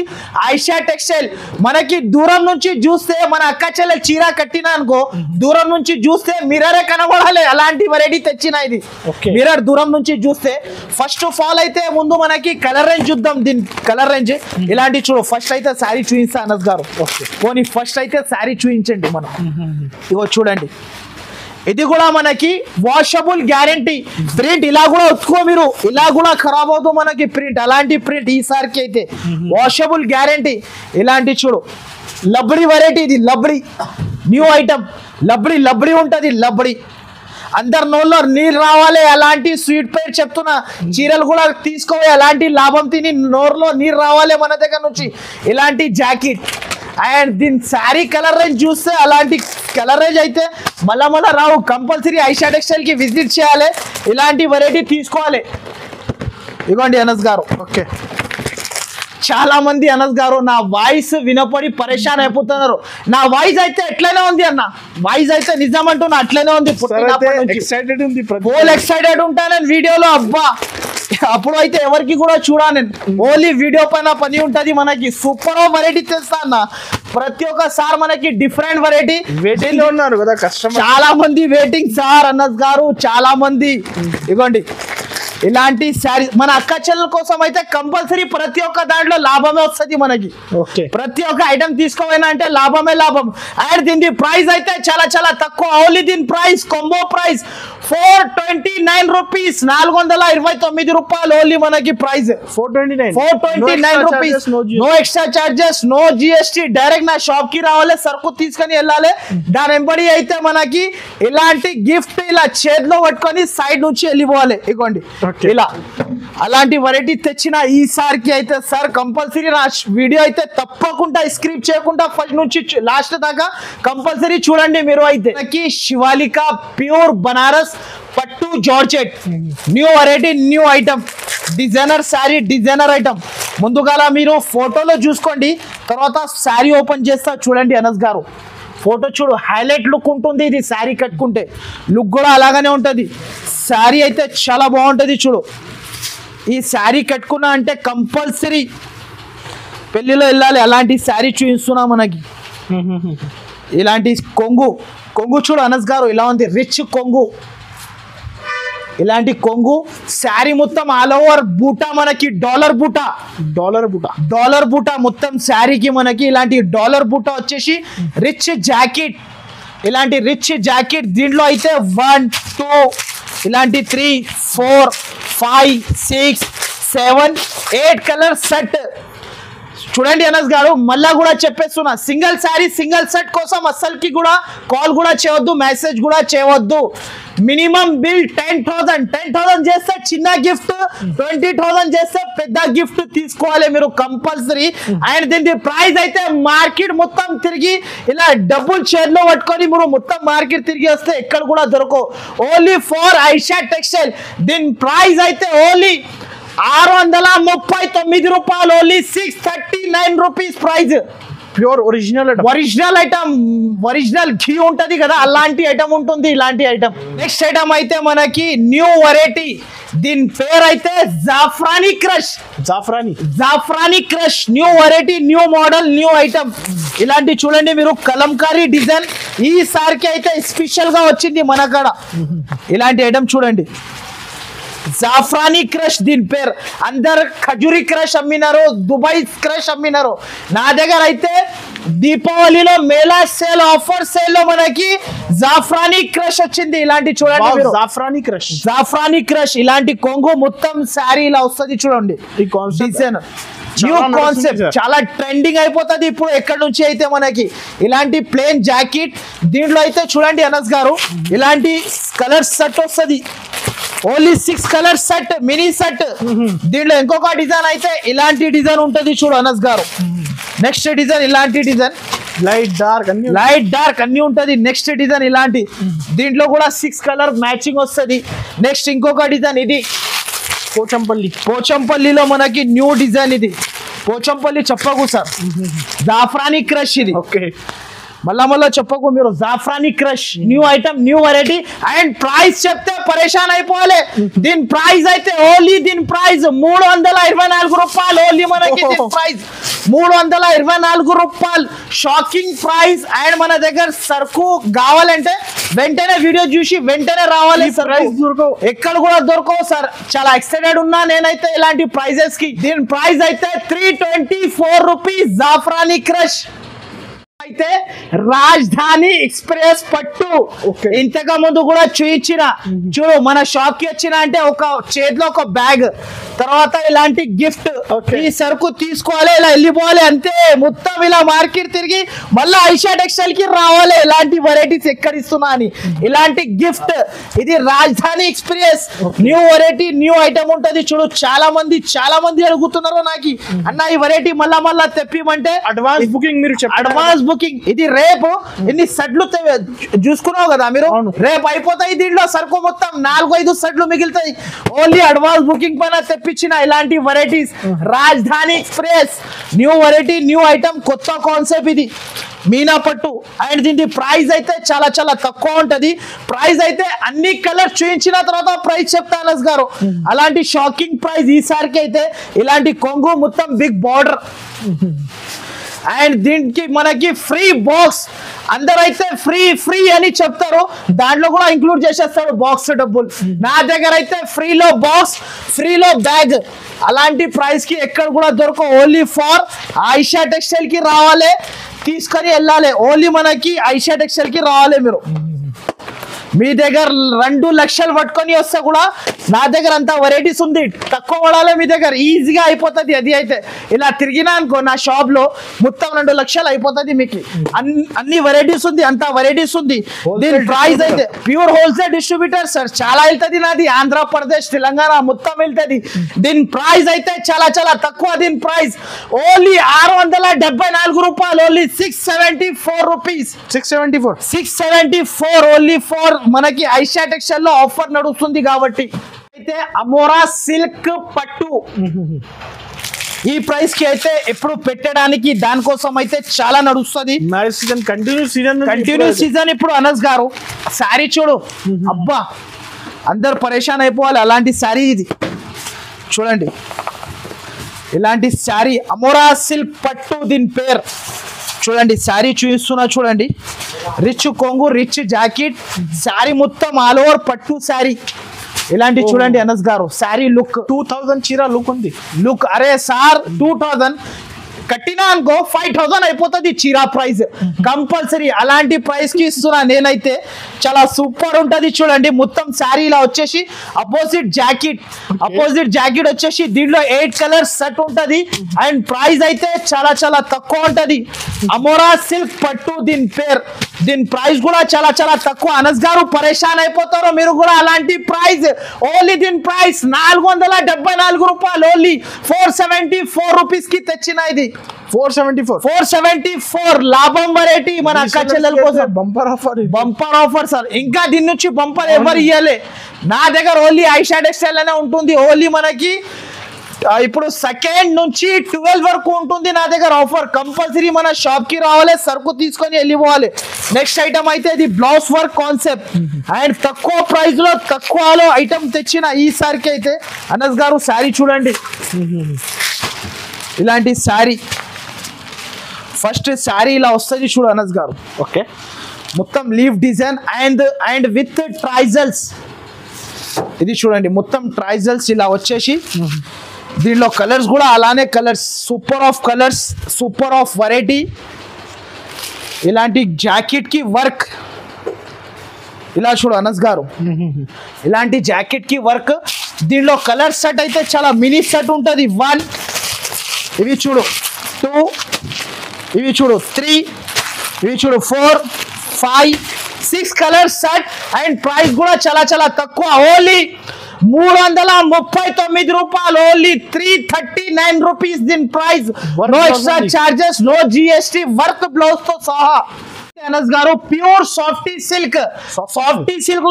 ఐషా టెక్స్టైల్. మనకి దూరం నుంచి చూస్తే మన అక్క చెల్లెలు చీర కట్టినా అనుకో, దూరం నుంచి చూస్తే మిర్రరే కనబడాలి, అలాంటి వెరైటీ తెచ్చిన ఇది. మిర్రర్ దూరం నుంచి చూస్తే ఫస్ట్ ఆఫ్ ఆల్ అయితే ముందు మనకి కలర్ రేంజ్ చూద్దాం. దీని కలర్ రేంజ్ ఇలాంటి చూడు. ఫస్ట్ అయితే శారీ చూపిస్తా అనస్ గారు, పోనీ ఫస్ట్ అయితే శారీ చూపించండి మనం. ఇగో చూడండి, ఇది కూడా మనకి వాషబుల్ గ్యారంటీ ప్రింట్. ఇలా కూడా ఉతుకో మీరు, ఇలా కూడా ఖరాబ్ అవుతుంది మనకి ప్రింట్. అలాంటి ప్రింట్ ఈసారికి అయితే వాషబుల్ గ్యారంటీ. ఇలాంటి చూడు లబ్డి వెరైటీ, ఇది లబ్డి న్యూ ఐటమ్. లబ్డి ఉంటది, లబ్డి అందరు నోట్లో నీళ్ళు రావాలి, అలాంటి స్వీట్ పేరు చెప్తున్నా. చీరలు కూడా తీసుకోవాలి, అలాంటి లాభం తిని నోరులో నీరు రావాలి మన దగ్గర నుంచి. ఇలాంటి జాకెట్. అండ్ దీని శారీ కలర్ రేంజ్ చూస్తే అలాంటి కలర్ రేంజ్ అయితే మళ్ళా రావు. కంపల్సరీ ఐషా టెక్స్టైల్ కి విజిట్ చేయాలి, ఇలాంటి వెరైటీ తీసుకోవాలి. ఇవ్వండి అనస్ గారు. ఓకే, చాలా మంది అనస్ గారు నా వాయిస్ వినపడి పరేషాన్ అయిపోతున్నారు. నా వాయిస్ అయితే ఎట్లనే ఉంది అన్న, వాయిస్ అయితే నిజం అంటున్నా అట్లనే ఉంది. ఎక్సైటెడ్ ఉంటా నేను వీడియోలో, అబ్బా అప్పుడు అయితే ఎవరికి కూడా చూడా నేను, ఓన్లీ వీడియో పైన పని ఉంటది మనకి. సూపర్ వెరైటీ తెస్తా అన్న ప్రతి ఒక్కసారి మనకి డిఫరెంట్ వెరైటీ. వెయిటింగ్ లో ఉన్నారు కదా కస్టమర్, చాలా మంది వెయిటింగ్ సార్ అనస్ గారు, చాలా మంది. ఇవ్వండి ఇలాంటి శారీ మన అక్క చెల్లెల కోసం అయితే కంపల్సరీ ప్రతి ఒక్క దాంట్లో లాభమే వస్తుంది మనకి. ఓకే, ప్రతి ఒక్క ఐటమ్ తీసుకోవాలన్నా అంటే లాభమే లాభం. అండ్ దీని ప్రైస్ అయితే చాలా చాలా తక్కువ. ఓన్లీ దీని ప్రైస్ కాంబో ప్రైస్ 429 రూపీస్, 429 రూపాయలు ఓన్లీ మనకి price. 429 rupees, no extra charges, no GST. Direct నా షాప్ కి రావాలి, సరుకు తీసుకొని వెళ్ళాలి. దాని వెంబడి అయితే మనకి ఇలాంటి గిఫ్ట్ ఇలా చేతిలో పట్టుకొని సైడ్ నుంచి వెళ్ళిపోవాలి. ఇగోండి ఇలా అలాంటి వెరైటీ తెచ్చిన ఈసారికి అయితే సార్ కంపల్సరీ నా వీడియో అయితే తప్పకుండా స్క్రిప్ చేయకుండా ఫస్ట్ నుంచి లాస్ట్ దాకా కంపల్సరీ చూడండి మీరు. అయితే శివాలిక ప్యూర్ బనారస్ పట్టు georgette new variety, new item, designer sari, designer item. ముందుగా మీరు ఫోటోలో చూసుకోండి, తర్వాత శారీ ఓపెన్ చేస్తా చూడండి. అనస్ గారు ఫోటో చూడు, హైలైట్ లుక్ ఉంటుంది. ఇది శారీ కట్టుకుంటే లుక్ కూడా అలాగనే ఉంటుంది. శారీ అయితే చాలా బాగుంటుంది చూడు. ఈ శారీ కట్టుకున్నా అంటే కంపల్సరీ పెళ్ళిలో వెళ్ళాలి. అలాంటి శారీ చూపిస్తున్నా మనకి. ఇలాంటి కొంగు, కొంగు చూడు అనస్ గారు ఇలా ఉంది, రిచ్ కొంగు. ఇలాంటి కొంగు శారీ మొత్తం ఆల్ ఓవర్ బూటా మనకి, డాలర్ బూటా మొత్తం శారీకి మనకి ఇలాంటి డాలర్ బూటా వచ్చేసి రిచ్ జాకెట్. ఇలాంటి రిచ్ జాకెట్ దీంట్లో అయితే 1 2 ఇలాంటి 3 4 5 6 7 8 కలర్ సెట్. చూడండి అనస్ గారు, మళ్ళా కూడా చెప్పేస్తున్నా, సింగిల్ శారీ సింగిల్ సెట్ కోసం అస్సలకి కూడా కాల్ కూడా చేయవద్దు, మెసేజ్ కూడా చేయవద్దు. మినిమం బిల్ 10,000 చేస్తే చిన్న గిఫ్ట్, 20,000 చేస్తే పెద్ద గిఫ్ట్ తీసుకోవాలి మీరు కంపల్సరీ. అండ్ దీని ప్రైస్ అయితే మార్కెట్ మొత్తం తిరిగి ఇలా డబ్బులు చేతిలో పట్టుకొని మీరు మొత్తం మార్కెట్ తిరిగి వస్తే ఎక్కడ కూడా దొరకవు. ఓన్లీ ఫర్ ఐషా టెక్స్టైల్ దీని ప్రైస్ అయితే ఓన్లీ 639 రూపాయలు, only 639 rupees price. Pure original item, original ghee ఉంటది కదా అలాంటి ఐటమ్ ఉంటుంది. ఇలాంటి ఐటమ్ నెక్స్ట్ ఐటమ్ అయితే మనకి న్యూ వెరైటీ. దీని పేరు అయితే Zafrani crush new variety, new model, new item. ఇలాంటి చూడండి మీరు, కలంకారీ డిజైన్ ఈసారికి అయితే స్పెషల్ గా వచ్చింది మన కాడ. ఇలాంటి ఐటమ్ చూడండి, జాఫ్రానీ క్రష్ దీని పేరు. అందరు ఖజూరి క్రష్ అమ్మినారు, దుబాయ్ క్రష్ అమ్మినారు. నా దగ్గర అయితే దీపావళిలో మేళా సేల్, ఆఫర్ సేల్ లో మనకి జాఫ్రానీ క్రష్ వచ్చింది. ఇలాంటి చూడండి మీరు, జాఫ్రానీ క్రష్ ఇలాంటి కొంగు మొత్తం శారీ ఇలా వస్తుంది చూడండి. డిజైన్ న్యూ కాన్సెప్ట్, చాలా ట్రెండింగ్ అయిపోతుంది ఇప్పుడు ఎక్కడి నుంచి అయితే మనకి. ఇలాంటి ప్లేన్ జాకెట్ దీంట్లో అయితే చూడండి అనస్ గారు, ఇలాంటి కలర్ సెట్ వస్తుంది. Only 6 colour set, mini set. దీంట్లో ఇంకొక డిజైన్ అయితే ఇలాంటి డిజైన్ ఉంటుంది చూడు అనస్ గారు. నెక్స్ట్ డిజైన్ ఇలాంటి డిజైన్, లైట్ డార్క్ అన్ని ఉంటది. నెక్స్ట్ డిజైన్ ఇలాంటి, దీంట్లో కూడా 6 కలర్ మ్యాచింగ్ వస్తుంది. నెక్స్ట్ ఇంకొక డిజైన్ ఇది పోచంపల్లిలో మనకి న్యూ డిజైన్. ఇది పోచంపల్లి చెప్పకు సార్, జాఫ్రానీ క్రష్ ఇది. ఓకే, మళ్ళా చెప్పకు మీరు, Zafrani crush new item, new variety. And price చెప్తే పరేషాన్ అయిపోవాలి. దీని ప్రైస్ అయితే ఓన్లీ దీని ప్రైస్ 324 రూపాయలు. ఓన్లీ మనకి దీని ప్రైస్ 324 రూపాయలు, షాకింగ్ ప్రైస్. అండ్ మన దగ్గర సరుకు కావాలంటే వెంటనే వీడియో చూసి వెంటనే రావాలి. ఎక్కడ కూడా దొరకవు సార్. చాలా ఎక్సైటెడ్ ఉన్నా నేనైతే ఇలాంటి ప్రైజెస్ కి. దీని ప్రైస్ అయితే 324 రూపీస్. జాఫ్రానీ క్రష్ అయితే రాజధాని ఎక్స్ప్రెస్ పట్టు ఇంతకు ముందు కూడా చూయించిన చూడు. మన షాప్ కి వచ్చిన అంటే ఒక చేతిలో ఒక బ్యాగ్, తర్వాత ఇలాంటి గిఫ్ట్. ఈ సరుకు తీసుకోవాలి, ఇలా వెళ్ళిపోవాలి అంతే. మొత్తం ఇలా మార్కెట్ తిరిగి మళ్ళీ ఐషా టెక్స్టైల్ కి రావాలి. ఇలాంటి వెరైటీస్ ఎక్కడ ఇస్తున్నా అని ఇలాంటి గిఫ్ట్. ఇది రాజధాని express new variety, new item ఉంటది చూడు. చాలా మంది అడుగుతున్నారు నాకు, అన్న ఈ వెరైటీ మళ్ళా తెప్పిమంటే అడ్వాన్స్ బుకింగ్ మీరు అడ్వాన్స్ బుకింగ్. ఇది రేపు ఎన్ని సెట్లు చూసుకున్నావు కదా మీరు, రేపు అయిపోతాయి. దీంట్లో సరుకు మొత్తం 4-5 సెట్లు మిగులుతాయి. ఓన్లీ అడ్వాన్స్ బుకింగ్ పైన తెప్పించిన ఇలాంటి వెరైటీస్. రాజధాని express new variety, new item, కొత్త కాన్సెప్ట్ ఇది మీనా పట్టు. అండ్ దీని ప్రైస్ అయితే చాలా తక్కువ ఉంటది. ప్రైస్ అయితే అన్ని కలర్స్ చూపించిన తర్వాత ప్రైస్ చెప్తా అనస్ గారు. అలాంటి షాకింగ్ ప్రైస్ ఈసారికి అయితే. ఇలాంటి కొంగు మొత్తం బిగ్ బార్డర్. అండ్ దీనికి మనకి ఫ్రీ బాక్స్ అందరైతే ఫ్రీ ఫ్రీ అని చెప్తారు, దాంట్లో కూడా ఇంక్లూడ్ చేసేస్తాడు బాక్స్ డబ్బులు. నా దగ్గర అయితే ఫ్రీలో బాక్స్, ఫ్రీలో బ్యాగ్, అలాంటి ప్రైస్ కి ఎక్కడ కూడా దొరకవు. ఓన్లీ ఫర్ ఆయిషా టెక్స్టైల్ కి రావాలి, తీసుకొని వెళ్ళాలి. ఓన్లీ మనకి ఆయిషా టెక్స్టైల్ కి రావాలి. మీరు మీ దగ్గర 2 లక్షలు పట్టుకొని వస్తే కూడా నా దగ్గర అంత వెరైటీస్ ఉంది, తక్కువ పడాలి మీ దగ్గర, ఈజీగా అయిపోతుంది. అది అయితే ఇలా తిరిగినా అనుకో నా షాప్ లో మొత్తం 2 లక్షలు అయిపోతుంది మీకు. అన్ని వెరైటీస్ ఉంది, అంత వెరైటీస్ ఉంది. దీని ప్రైస్ అయితే ప్యూర్ హోల్సేల్ డిస్ట్రిబ్యూటర్ సార్, చాలా వెళ్తుంది నాది, ఆంధ్రప్రదేశ్ తెలంగాణ మొత్తం వెళ్తుంది. దీని ప్రైస్ అయితే చాలా చాలా తక్కువ. దీని ప్రైస్ ఓన్లీ 674 రూపాయలు, ఓన్లీ 674 రూపీస్. 674 ఓన్లీ ఫర్ మనకి ఐషా టెక్స్టైల్ లో ఆఫర్ నడుస్తుంది కాబట్టి. అయితే అమోరా సిల్క్ పట్టు ఈ ప్రైస్ కి అయితే ఎప్పుడు పెట్టడానికి దానికోసం అయితే చాలా నడుస్తుంది. కంటిన్యూ సీజన్ ఇప్పుడు. అనస్ గారు శారీ చూడు, అబ్బా అందరు పరేషాన్ అయిపోవాలి. అలాంటి శారీ ఇది చూడండి, ఇలాంటి శారీ అమోరా సిల్క్ పట్టు దీని పేరు. చూడండి శారీ చూపిస్తున్నా చూడండి, రిచ్ కొంగు, రిచ్ జాకెట్, శారీ మొత్తం ఆల్ ఓవర్ పట్టు శారీ. ఇలాంటి చూడండి అనస్ గారు శారీ లుక్. 2000 చీర లుక్ ఉంది. లుక్ అరే సార్ 2000 కట్టినా అనుకో 5000 అయిపోతుంది చీరా ప్రైస్ కంపల్సరీ. అలాంటి ప్రైస్ కి ఇస్తున్నా నేనైతే, చాలా సూపర్ ఉంటది. చూడండి మొత్తం శారీ ఇలా వచ్చేసి అపోజిట్ జాకెట్ వచ్చేసి దీంట్లో 8 కలర్స్ సెట్ ఉంటది. అండ్ ప్రైస్ అయితే చాలా చాలా తక్కువ ఉంటది. అమోరా సిల్క్ పట్టు దీని పేరు. దీని ప్రైస్ కూడా చాలా చాలా తక్కువ. అనస్ గారు పరేషాన్ అయిపోతారు మీరు కూడా. అలాంటి ప్రైస్ ఓన్లీ దీని ప్రైస్ 474 రూపాయలు, ఓన్లీ 474 రూపీస్ కి తెచ్చిన ఇది. 474 లాభం వెరైటీ మన అక్క చెల్లెల కోసం. బంపర్ ఆఫర్ సార్, ఇంకా దీని నుంచి బంపర్ ఎవరు ఇయ్యాలి. నా దగ్గర ఓన్లీ ఐషా టెక్స్టైల్ అనే ఉంటుంది. ఓన్లీ మనకి ఇప్పుడు 2 నుంచి 12 వరకు ఉంటుంది నా దగ్గర ఆఫర్. కంపల్సరీ మన షాప్ కి రావాలి, సరుకు తీసుకొని వెళ్ళిపోవాలి. నెక్స్ట్ ఐటమ్ అయితే ఇది బ్లౌజ్ వర్క్ కాన్సెప్ట్ అండ్ తక్కువ ప్రైస్ లో తక్కువలో ఐటమ్ తెచ్చిన ఈసారికి అయితే. అనస్ గారు శారీ చూడండి, ఇలాంటి శారీ ఫస్ట్ శారీ ఇలా వస్తుంది చూడు అనస్ గారు. ఓకే, మొత్తం లీవ్ డిజైన్ అండ్ విత్ ట్రైజల్స్. ఇది చూడండి మొత్తం ట్రైజల్స్ ఇలా వచ్చేసి దీనిలో కలర్స్ కూడా అలానే colours, super of colours, super of variety. ఇలాంటి జాకెట్ కి వర్క్ ఇలా చూడు అనస్ గారు, ఇలాంటి జాకెట్ కి వర్క్. దీనిలో కలర్ సెట్ అయితే చాలా మినీ సెట్ ఉంటుంది. 1 ఇవి చూడు, 2 ఇవి చూడు, 3 ఇవి చూడు, 4 5 6 కలర్ సెట్. అండ్ ప్రైస్ కూడా చాలా చాలా తక్కువ, ఓన్లీ 339 రూపాయలు, ఓన్లీ 339 రూపీస్ దీని price. No extra charges, no GST, work blouse తో సహా. అనస్ గారు ప్యూర్ సాఫ్టీ సిల్క్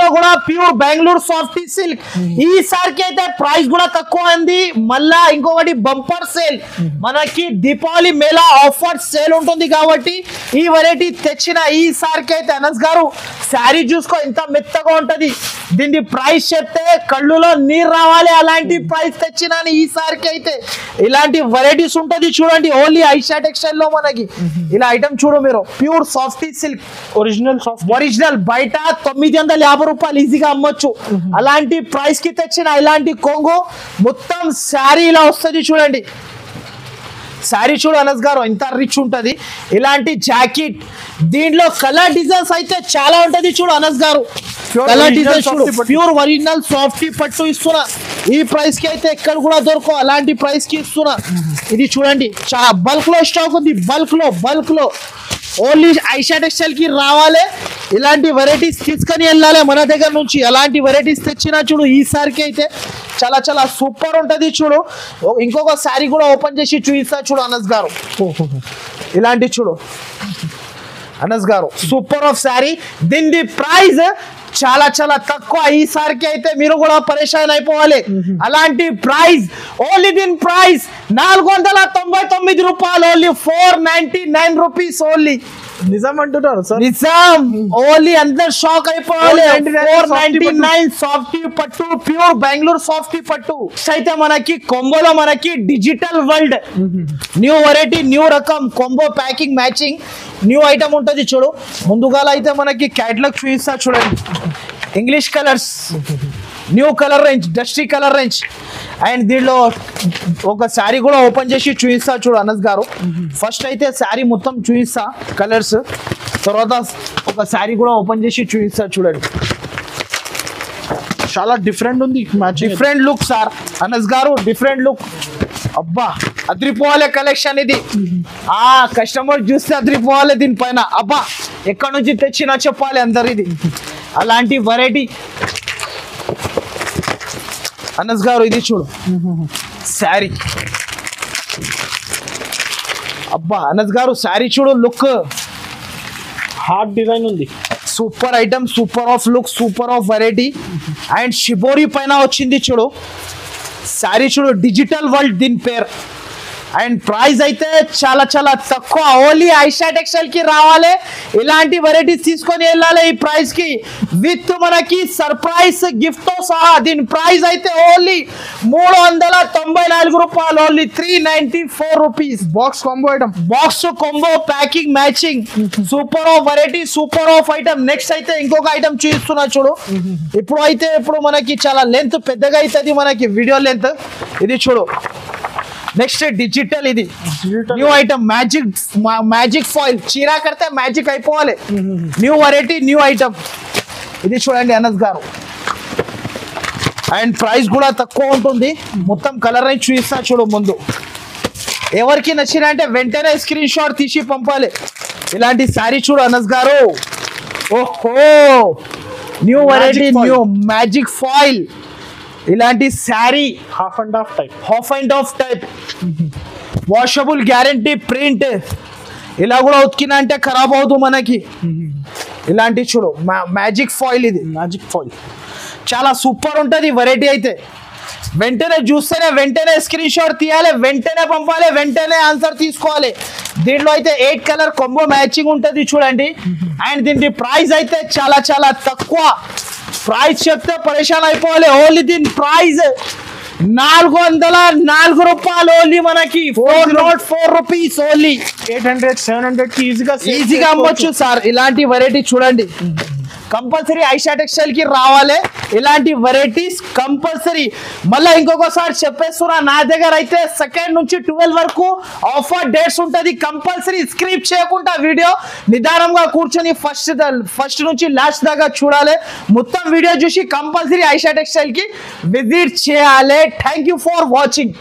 లో కూడా ప్యూర్ బెంగళూరు సాఫ్టీ సిల్క్. ఈసారికి అయితే ప్రైస్ కూడా తక్కువ ఉంది. మళ్ళా ఇంకొకటి బంపర్ సేల్, మనకి దీపావళి మేళా ఆఫర్ సేల్ ఉంటుంది కాబట్టి ఈ వెరైటీ తెచ్చిన ఈసారికి అయితే. అనస్ గారు శారీ చూసుకో ఎంత మెత్తగా ఉంటది, దీని ప్రైస్ చెప్తే కళ్ళులో నీరు రావాలి. అలాంటి ప్రైస్ తెచ్చినాను ఈసారికి అయితే. ఇలాంటి వెరైటీస్ ఉంటది చూడండి ఓన్లీ ఐషా టెక్స్టైల్ లో. మనకి ఇలా ఐటమ్ చూడు మీరు, ప్యూర్ సాఫ్టీ సిల్క్ ఒరిజినల్ బయట 950 రూపాయలు ఈజీగా అమ్మొచ్చు. అలాంటి ప్రైస్ కి తెచ్చిన ఇలాంటి కొంగు మొత్తం శారీ ఇలా వస్తుంది చూడండి. శారీ చూడు అనస్ గారు ఎంత రిచ్ ఉంటది. ఇలాంటి జాకెట్ దీంట్లో కలర్ డిజైన్స్ అయితే చాలా ఉంటది చూడు అనస్ గారు. కలర్ డిజైన్ చూడు, ప్యూర్ ఒరిజినల్ సాఫ్టీ పట్టు ఇస్తున్నా. ఈ ప్రైస్ కి అయితే ఎక్కడ కూడా దొరకవు, అలాంటి ప్రైస్ కి ఇస్తున్నా. ఇది చూడండి చాలా బల్క్ లో స్టాక్ ఉంది, బల్క్ లో ఓన్లీ ఐషా టెక్స్టైల్ కి రావాలి. ఇలాంటి వెరైటీస్ తీసుకొని వెళ్ళాలి మన దగ్గర నుంచి. అలాంటి వెరైటీస్ తెచ్చినా చూడు ఈసారికి అయితే చాలా చాలా సూపర్ ఉంటది చూడు. ఇంకొక శారీ కూడా ఓపెన్ చేసి చూపిస్తా చూడు అనస్ గారు. ఇలాంటి చూడు అనస్ గారు, సూపర్ ఆఫ్ శారీ. దీని ప్రైస్ చాలా చాలా తక్కువ ఈసారికి అయితే, మీరు కూడా పరేషాన్ అయిపోవాలి. అలాంటి ప్రైస్ ఓన్లీ దీని ప్రైస్ 499 రూపాయలు, ఓన్లీ 499 రూపీస్ ఓన్లీ. నిజం అంటున్నారు సార్. నిజాం ఓన్లీ అందరు షాక్ అయిపోవాలి. 499 సాఫ్టీ పట్టు ప్యూర్ బెంగళూరు సాఫ్టీ పట్టు అయితే మనకి కొంబోలో మనకి digital world new variety new రకం combo packing matching new item ఉంటుంది చూడు. ముందుగా అయితే మనకి క్యాటలాగ్ చూపిస్తా చూడండి. English colours new colour range dusty colour range and దీనిలో ఒక శారీ కూడా ఓపెన్ చేసి చూపిస్తా చూడు అనస్ గారు. ఫస్ట్ అయితే శారీ మొత్తం చూపిస్తా కలర్స్, తర్వాత ఒక శారీ కూడా ఓపెన్ చేసి చూపిస్తా చూడండి. చాలా డిఫరెంట్ ఉంది. డిఫరెంట్ లుక్ సార్ అనస్ గారు, డిఫరెంట్ లుక్. అబ్బా అదిరిపోవాలి కలెక్షన్ ఇది. ఆ కస్టమర్ చూస్తే అదిరిపోవాలి దీనిపైన. అబ్బా ఎక్కడి నుంచి తెచ్చినా చెప్పాలి అందరు ఇది అలాంటి వెరైటీ. అనస్ గారు ఇది చూడు శారీ. అబ్బా అనస్ గారు శారీ చూడు లుక్, హార్ట్ డిజైన్ ఉంది. Super item, super of look, super of variety and shibori పైన వచ్చింది చూడు శారీ చూడు. డిజిటల్ వరల్డ్ దీని పేరు. అండ్ ప్రైస్ అయితే చాలా చాలా తక్కువ. ఓన్లీ ఐషా టెక్స్టైల్ కి రావాలి, ఇలాంటి వెరైటీస్ తీసుకొని వెళ్ళాలి ఈ ప్రైస్ కి విత్ మనకి సర్ప్రైజ్ గిఫ్ట్ తో సహా. దీని ప్రైస్ అయితే ఓన్లీ 394 రూపాయలు, only 394 rupees. Box combo item, box combo packing matching super of variety, super of item. Next అయితే ఇంకొక ఐటమ్ చూపిస్తున్నా చూడు. ఇప్పుడు మనకి చాలా లెంత్ పెద్దగా అవుతుంది మనకి వీడియో లెంత్. ఇది చూడు నెక్స్ట్ డిజిటల్, ఇది న్యూ ఐటమ్ మ్యాజిక్ ఫాయిల్. చీరా కడితే మ్యాజిక్ అయిపోవాలి. New variety new item. ఇది చూడండి అనస్ గారు. అండ్ ప్రైస్ కూడా తక్కువ ఉంటుంది. మొత్తం కలర్ రేంజ్ చూపిస్తా చూడు ముందు. ఎవరికి నచ్చిన అంటే వెంటనే స్క్రీన్ షాట్ తీసి పంపాలి. ఇలాంటి శారీ చూడు అనస్ గారు. ఓహో new variety new magic foil. ఇలాంటి sari half and half type, washable guarantee print. ఇలా కూడా ఉతికినా అంటే ఖరాబ్ అవుతుంది మనకి. ఇలాంటి చూడు మ్యాజిక్ ఫాయిల్. ఇది మ్యాజిక్ ఫాయిల్ చాలా సూపర్ ఉంటుంది వెరైటీ అయితే. వెంటనే చూస్తేనే వెంటనే స్క్రీన్ షాట్ తీయాలి, వెంటనే పంపాలి, వెంటనే ఆన్సర్ తీసుకోవాలి. దీంట్లో అయితే 8 కలర్ కాంబో మ్యాచింగ్ ఉంటుంది చూడండి. అండ్ దీని ప్రైస్ అయితే చాలా చాలా తక్కువ. ప్రైస్ చెప్తే పరేషాన్ అయిపోవాలి. ఓన్లీ దీని ప్రైస్ 404 రూపాయలు, ఓన్లీ మనకి 404 రూపీస్, ఓన్లీ 800-700 కి ఈజీగా అమ్మొచ్చు సార్. ఇలాంటి వెరైటీ చూడండి. కంపల్సరీ ఐషా టెక్స్టైల్ కి రావాలి, ఇలాంటి వెరైటీస్ కంపల్సరీ. మళ్ళీ ఇంకొకసారి చెప్పేస్తున్నా, నా దగ్గర అయితే 2 నుంచి 12 వరకు ఆఫర్ డేట్స్ ఉంటుంది. కంపల్సరీ స్క్రిప్ట్ చేయకుండా వీడియో నిదానంగా కూర్చొని ఫస్ట్ నుంచి లాస్ట్ దాకా చూడాలి. మొత్తం వీడియో చూసి కంపల్సరీ ఐషా టెక్స్టైల్ కి విజిట్ చేయాలి. Thank you for watching.